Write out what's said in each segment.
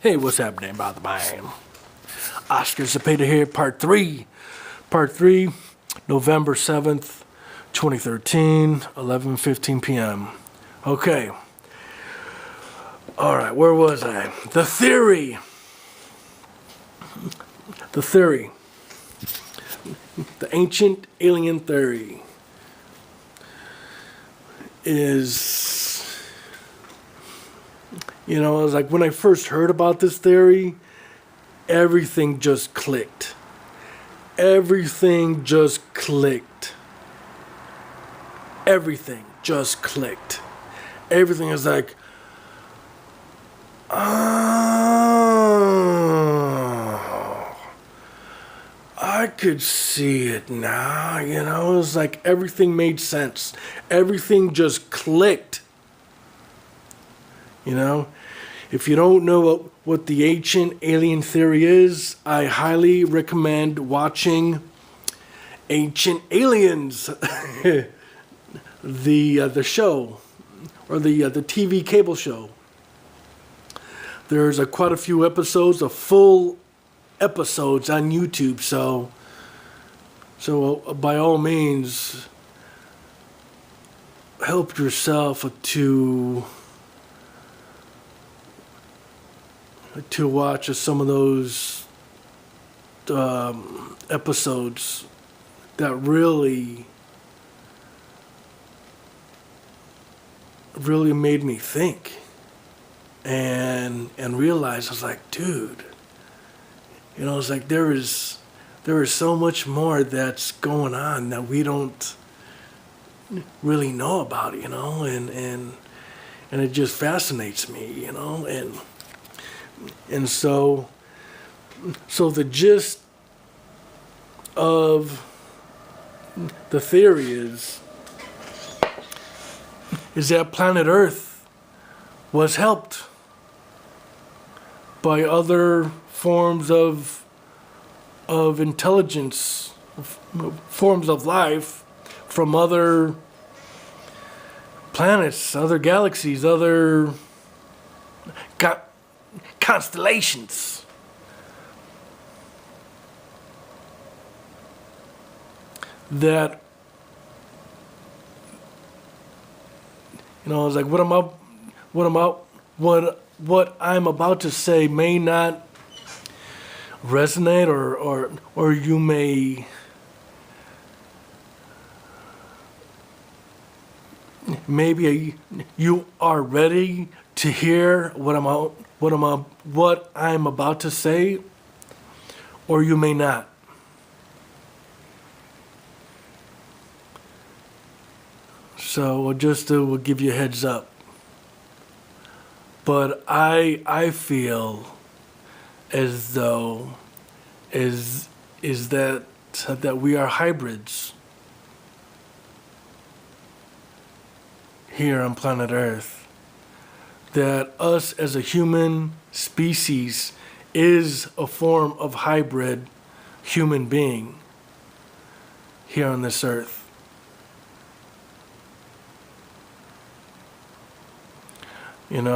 Hey, what's happening, by the band? Oscar Zepeda here, part 3. Part 3, November 7th, 2013, 11:15 p.m. Okay. All right, where was I? The theory. The theory. The ancient alien theory is, it was like when I first heard about this theory, everything just clicked. Everything just clicked. Everything just clicked. Everything is like, oh, I could see it now, it was like everything made sense. Everything just clicked. If you don't know what the ancient alien theory is, I highly recommend watching Ancient Aliens, the show, or the TV cable show. There's quite a few episodes, full episodes on YouTube. So by all means, help yourself to watch some of those episodes that really made me think and realize, I was like, dude, it's like there is so much more that's going on that we don't really know about, and it just fascinates me, and so the gist of the theory is that planet Earth was helped by other forms of intelligence, forms of life from other planets, other galaxies, other constellations. That, it's like what I'm about to say may not resonate, or you may maybe you are ready to hear what I'm about to say, or you may not. So just we'll give you a heads up. But I feel as though is that we are hybrids here on planet Earth. That us as a human species is a form of hybrid human being here on this earth. And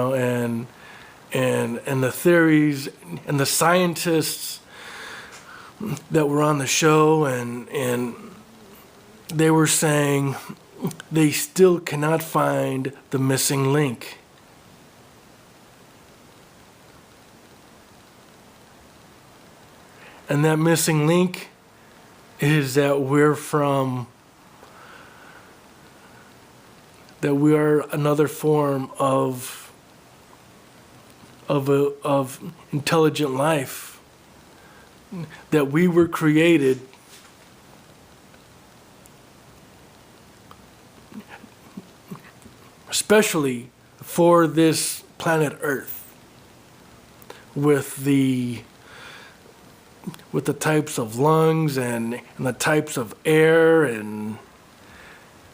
the theories and the scientists that were on the show, and they were saying they still cannot find the missing link. And that missing link is that we are another form of intelligent life, that we were created especially for this planet Earth, with the types of lungs and the types of air and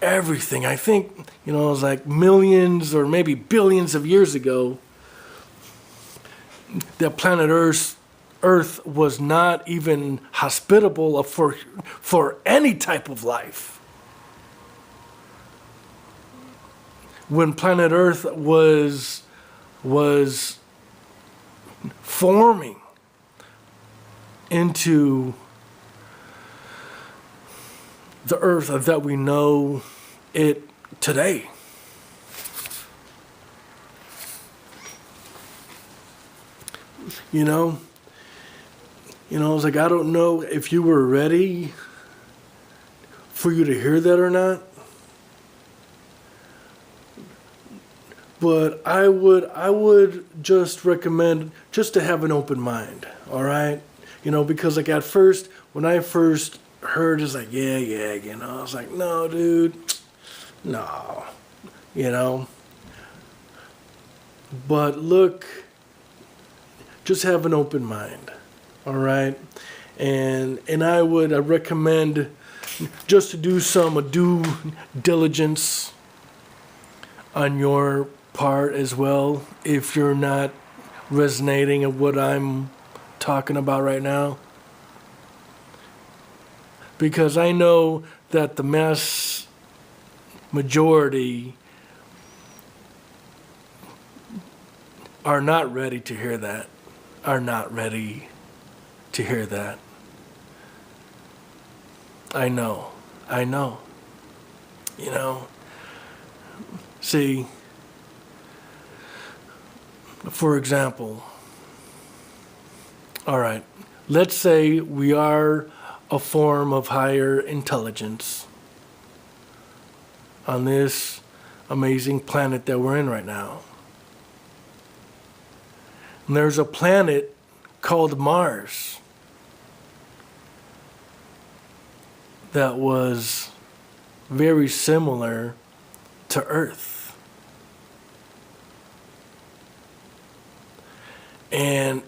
everything. I think, it was like millions or maybe billions of years ago, that planet Earth was not even hospitable for any type of life. When planet Earth was forming into the earth that we know it today. You know, it's like, I don't know if you were ready for you to hear that or not. But I would just recommend just to have an open mind, all right? Because like at first, when I first heard, it's like, yeah, I was like, no, dude, no, But look, just have an open mind, all right? And I would recommend just to do some due diligence on your part as well, if you're not resonating with what I'm talking about right now. Because I know that the mass majority are not ready to hear that. I know. See, for example, all right, let's say we are a form of higher intelligence on this amazing planet that we're in right now. And there's a planet called Mars that was very similar to Earth. And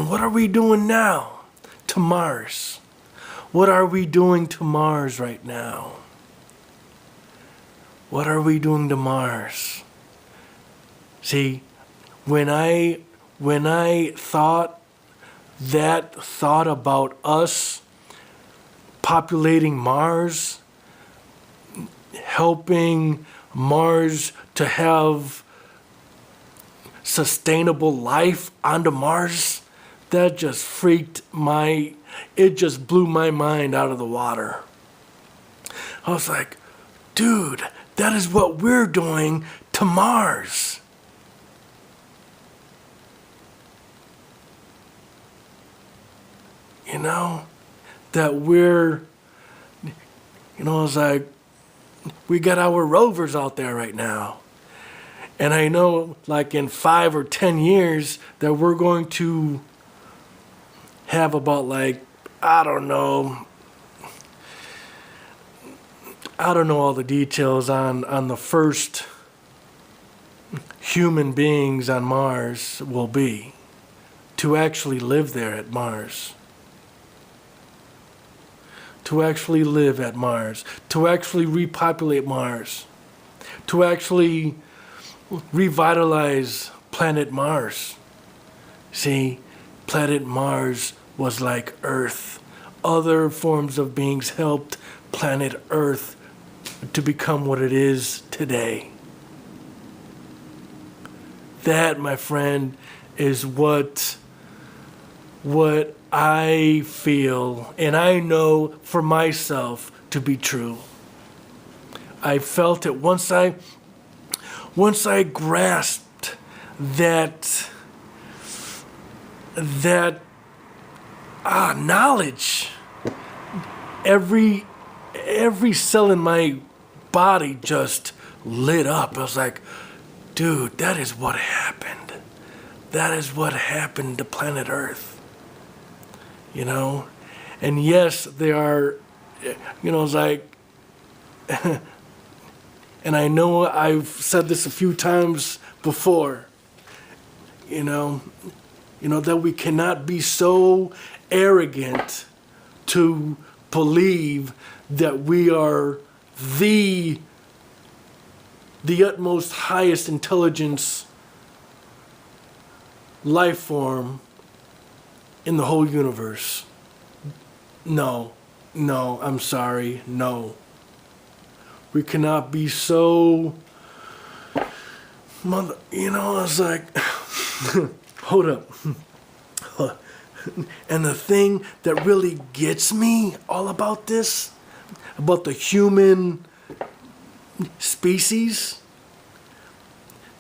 what are we doing now to Mars? What are we doing to Mars right now? What are we doing to Mars? See, when I thought that thought about us populating Mars, helping Mars to have sustainable life onto Mars, that just it just blew my mind out of the water. I was like, dude, that is what we're doing to Mars. That we're, it's like, we got our rovers out there right now. And I know, like in 5 or 10 years, that we're going to have about like, I don't know all the details on the first human beings on Mars will be, to actually live there at Mars. To actually live at Mars. To actually repopulate Mars. To actually revitalize planet Mars. See, planet Mars was like Earth. Other forms of beings helped planet Earth to become what it is today. That, my friend, is what I feel, and I know for myself to be true. I felt it once I grasped that knowledge. Every cell in my body just lit up. I was like, dude, that is what happened. That is what happened to planet Earth. And yes, there are, it's like, and I know I've said this a few times before, that we cannot be so arrogant to believe that we are the utmost highest intelligence life form in the whole universe. No, I'm sorry, no. We cannot be so I was like, hold up. And the thing that really gets me all about this, about the human species,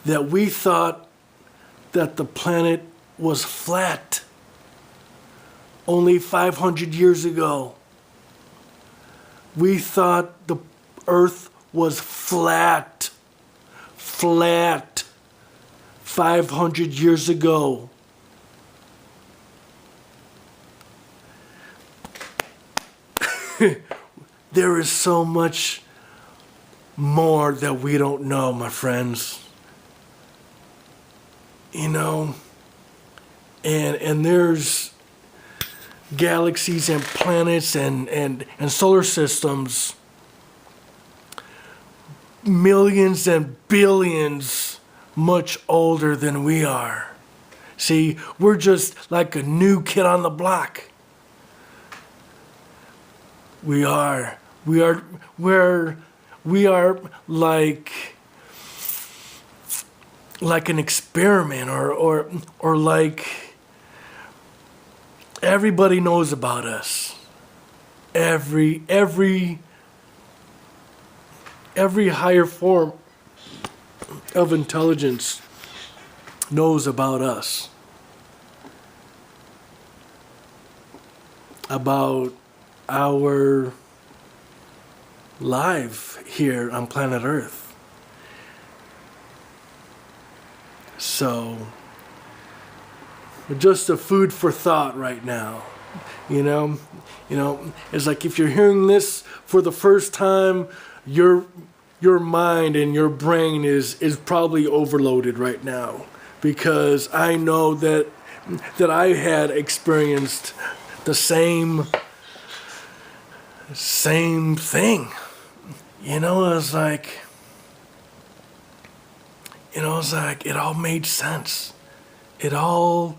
that we thought that the planet was flat only 500 years ago. We thought the earth was flat 500 years ago. There is so much more that we don't know, my friends. You know, and there's galaxies and planets and solar systems, millions and billions much older than we are. See, we're just like a new kid on the block. We are like an experiment, or like everybody knows about us. Every higher form of intelligence knows about us, about our life here on planet Earth. So, just a food for thought right now. You know, it's like if you're hearing this for the first time, your mind and your brain is probably overloaded right now, because I know that I had experienced the same thing. It was like it all made sense. It all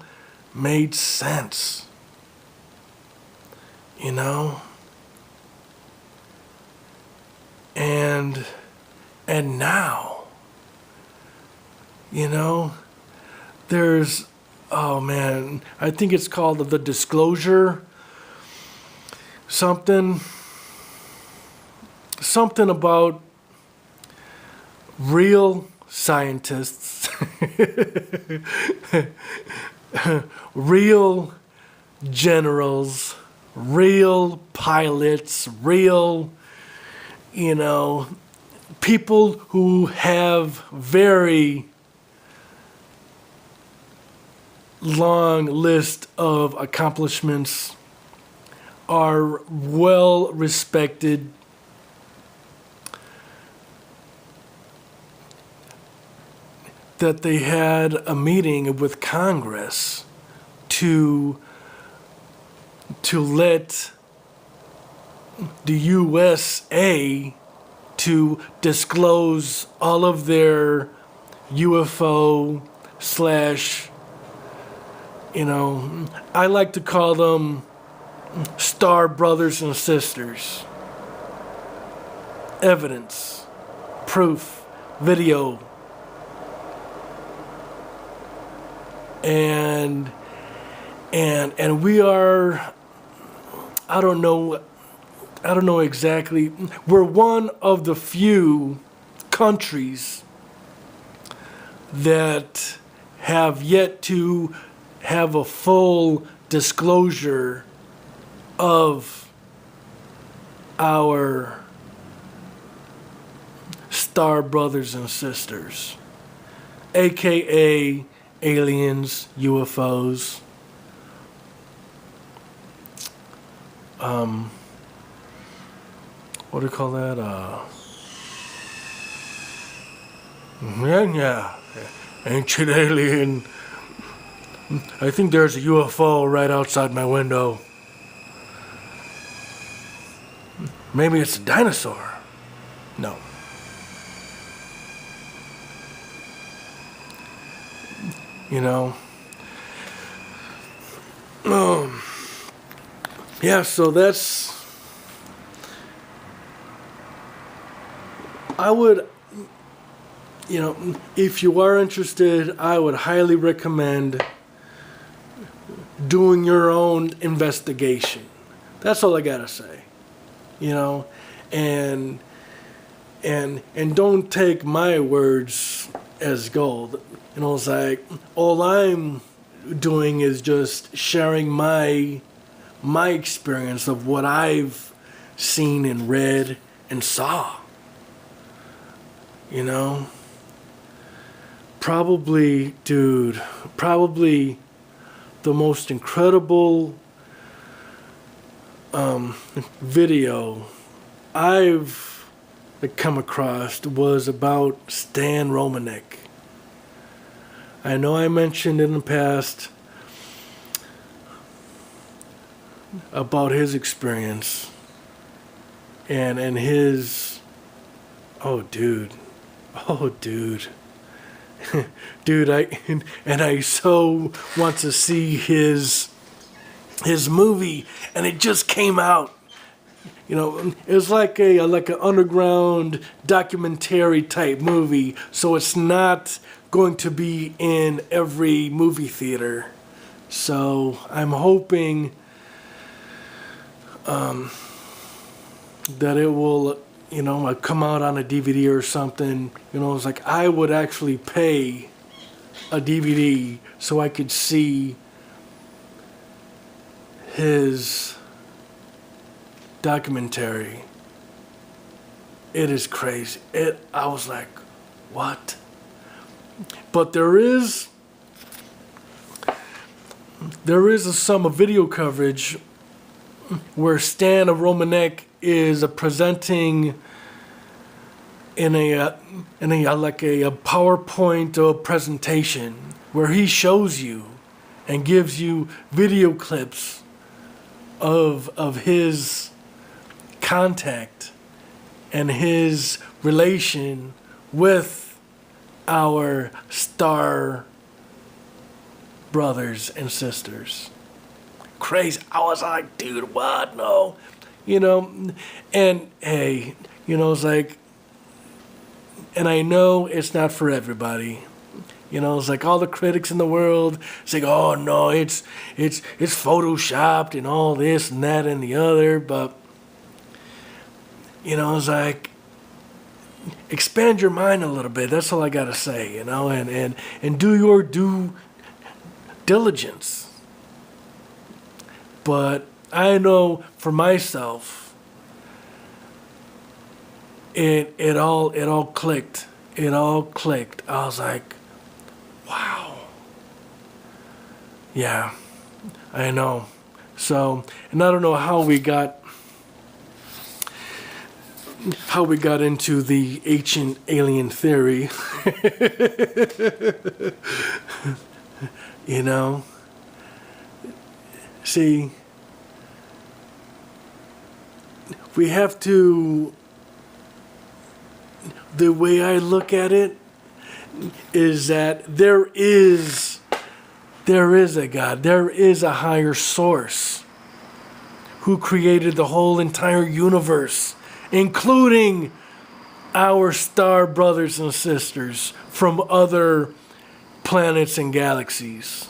made sense. And now, there's, oh man, I think it's called the disclosure something about real scientists, real generals, real pilots, real, people who have very long list of accomplishments, are well respected, that they had a meeting with Congress to let the USA to disclose all of their UFO slash, I like to call them star brothers and sisters. Evidence, proof, video. And we are, I don't know exactly, we're one of the few countries that have yet to have a full disclosure of our star brothers and sisters, aka aliens, UFOs. What do you call that? Yeah, ancient alien. I think there's a UFO right outside my window. Maybe it's a dinosaur. No. Yeah, so that's, I would, if you are interested, I would highly recommend doing your own investigation. That's all I gotta say. You know, and don't take my words as gold. You know, it's like all I'm doing is just sharing my experience of what I've seen and read and saw. You know, probably, dude, probably the most incredible video I've come across was about Stan Romanek. I know I mentioned in the past about his experience and his, oh dude, dude, I so want to see his movie, and it just came out. You know, it was like an underground documentary type movie, so it's not going to be in every movie theater. So I'm hoping that it will, you know, come out on a DVD or something. You know, it's like I would actually pay a DVD so I could see his documentary. It is crazy. I was like, what? But there is some video coverage where Stan Romanek is presenting in a PowerPoint presentation where he shows you and gives you video clips of his contact and his relation with our star brothers and sisters. Crazy. I was like, dude, what? No. You know, and hey, you know, it's like, and I know it's not for everybody. You know, it's like all the critics in the world say, oh no, it's photoshopped and all this and that and the other, but you know, it's like, expand your mind a little bit. That's all I gotta say, you know, and do your due diligence. But I know for myself, it all clicked. It all clicked. I was like, wow. Yeah, I know. So, and I don't know how we got into the ancient alien theory. You know? See, we have to, the way I look at it is that there is a God, there is a higher source who created the whole entire universe, including our star brothers and sisters from other planets and galaxies.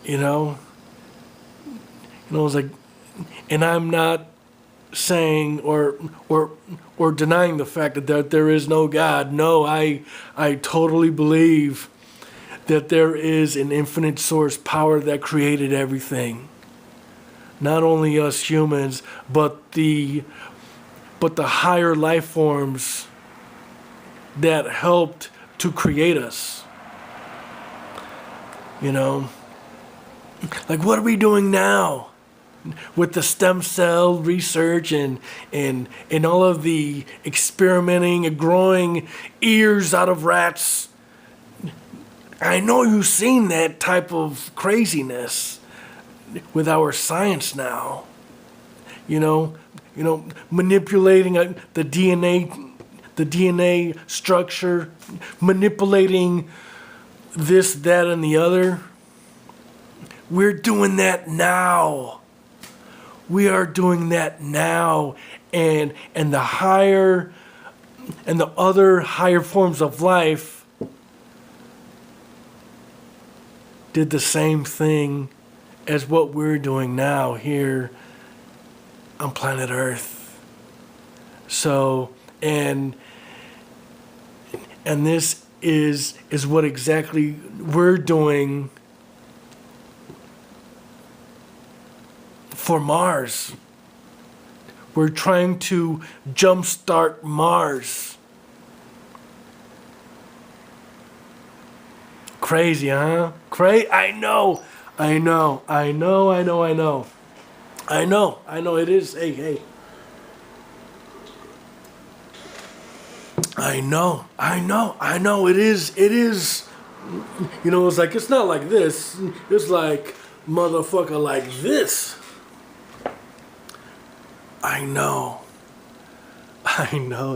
You know, it's like, and I'm not saying or denying the fact that there is no God. No, I totally believe that there is an infinite source power that created everything. Not only us humans, but the higher life forms that helped to create us. You know, like what are we doing now with the stem cell research and all of the experimenting and growing ears out of rats? I know you've seen that type of craziness with our science now. You know, manipulating the DNA structure, manipulating this, that, and the other. We're doing that now. We are doing that now, and the higher and the other higher forms of life did the same thing as what we're doing now here on planet Earth. So, and this is what exactly we're doing for Mars. We're trying to jumpstart Mars. Crazy, huh? I know. I know it is. Hey. I know it is. You know, it's like, it's not like this. It's like, motherfucker, like this. I know,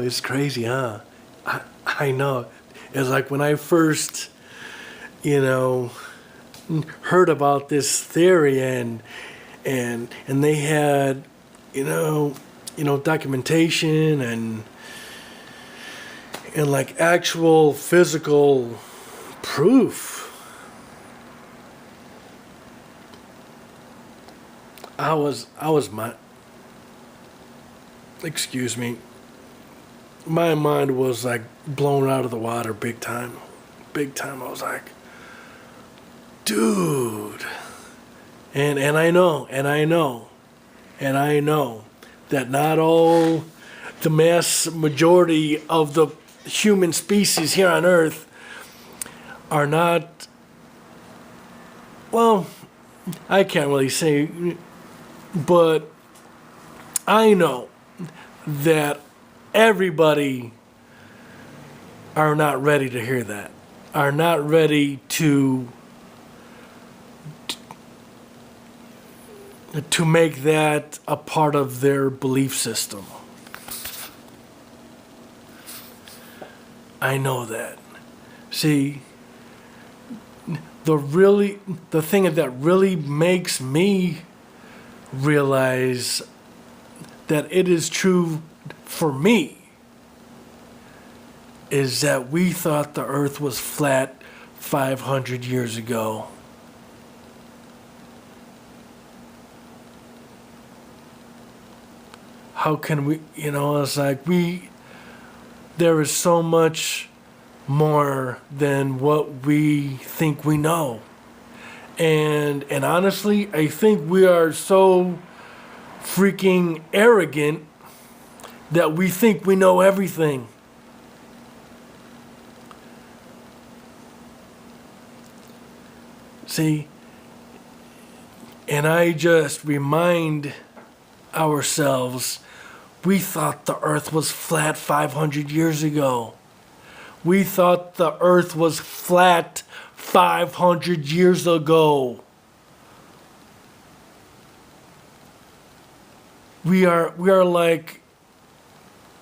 it's crazy, huh? I know. It's like when I first, heard about this theory and they had, documentation and like actual physical proof. I was excuse me, my mind was like blown out of the water big time. I was like, dude. And I know that not all the mass majority of the human species here on Earth are not, well, I can't really say, but I know that everybody are not ready to hear that, are not ready to make that a part of their belief system. I know that. See, the thing that really makes me realize that it is true for me is that we thought the earth was flat 500 years ago. How can we, it's like there is so much more than what we think we know. And honestly, I think we are so freaking arrogant that we think we know everything. See, and I just remind ourselves, we thought the earth was flat 500 years ago. We thought the earth was flat 500 years ago. We are like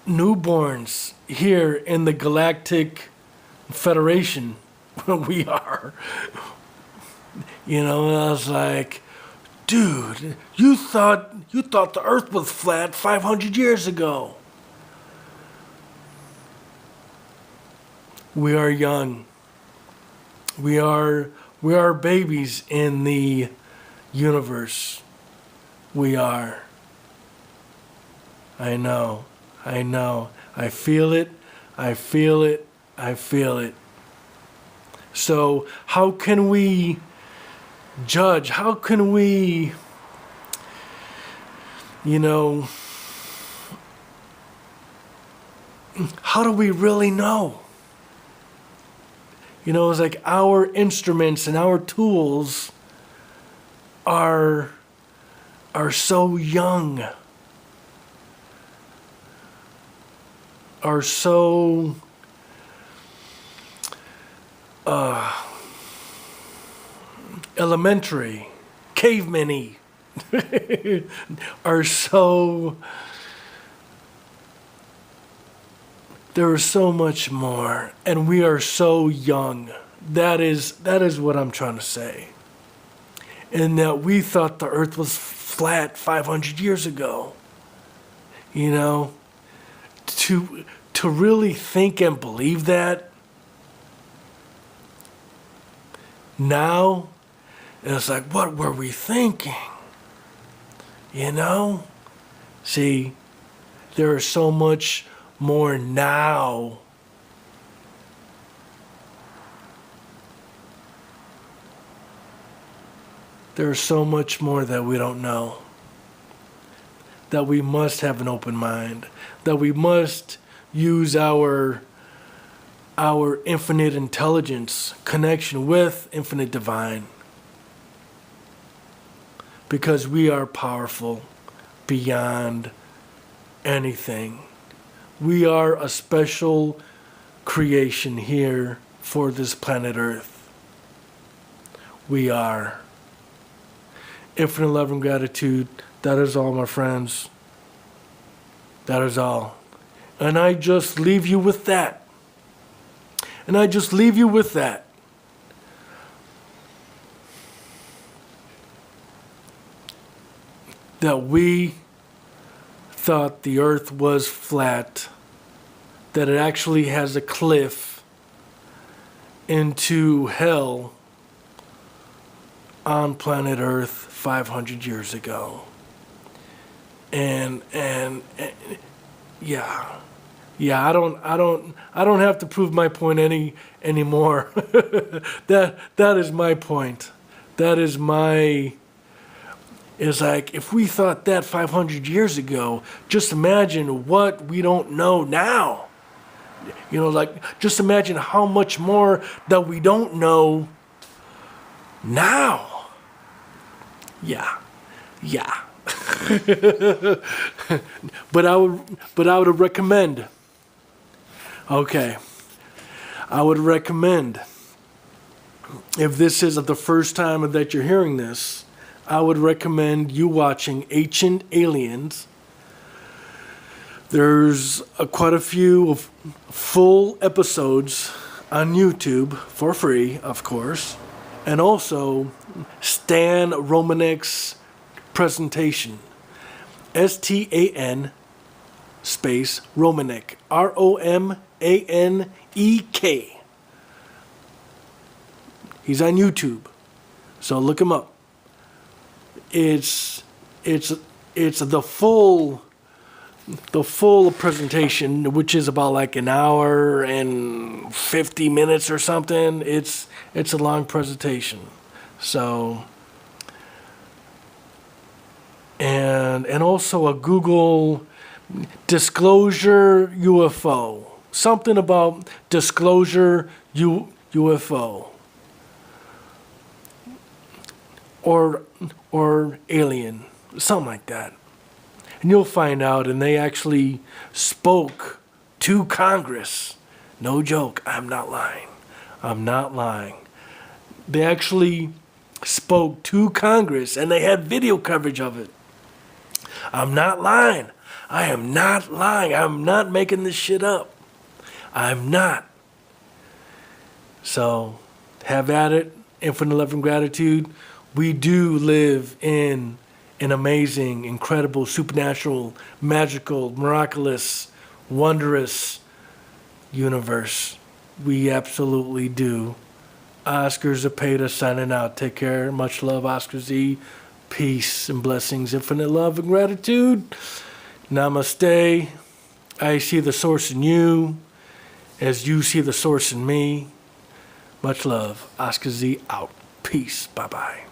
newborns here in the Galactic Federation. We are. I was like, dude, you thought the earth was flat 500 years ago. We are young. We are babies in the universe. We are. I know. I feel it. So how can we judge? How can we, how do we really know? It's like our instruments and our tools are so young, are so elementary, caveman-y, are so, there is so much more, and we are so young. That is what I'm trying to say. And that we thought the earth was flat 500 years ago. You know, to really think and believe that now, and it's like, what were we thinking? You know? See, there is so much more now. There's so much more that we don't know. That we must have an open mind. That we must use our infinite intelligence connection with infinite divine. Because we are powerful beyond anything. We are a special creation here for this planet Earth. We are. Infinite love and gratitude. That is all, my friends. That is all. And I just leave you with that. And I just leave you with that. That we thought the earth was flat, that it actually has a cliff into hell on planet Earth 500 years ago. And yeah, I don't have to prove my point anymore. That is my point. That is my. It's like, if we thought that 500 years ago, just imagine what we don't know now. You know, like, just imagine how much more that we don't know now. Yeah. But I would recommend. Okay. I would recommend, if this is the first time that you're hearing this, I would recommend you watching Ancient Aliens. There's quite a few full episodes on YouTube for free, of course, and also Stan Romanek's presentation. STAN space Romanek. ROMANEK. He's on YouTube, so look him up. It's the full presentation, which is about like an hour and 50 minutes or something. It's a long presentation. So, and also a Google disclosure UFO. Something about disclosure UFO. Or alien, something like that. And you'll find out, and they actually spoke to Congress. No joke, I'm not lying. They actually spoke to Congress, and they had video coverage of it. I'm not lying. I am not lying. I'm not making this shit up. I'm not. So, have at it. Infinite love and gratitude. We do live in an amazing, incredible, supernatural, magical, miraculous, wondrous universe. We absolutely do. Oscar Zepeda signing out. Take care. Much love, Oscar Z. Peace and blessings. Infinite love and gratitude. Namaste. I see the source in you as you see the source in me. Much love. Oscar Z out. Peace. Bye-bye.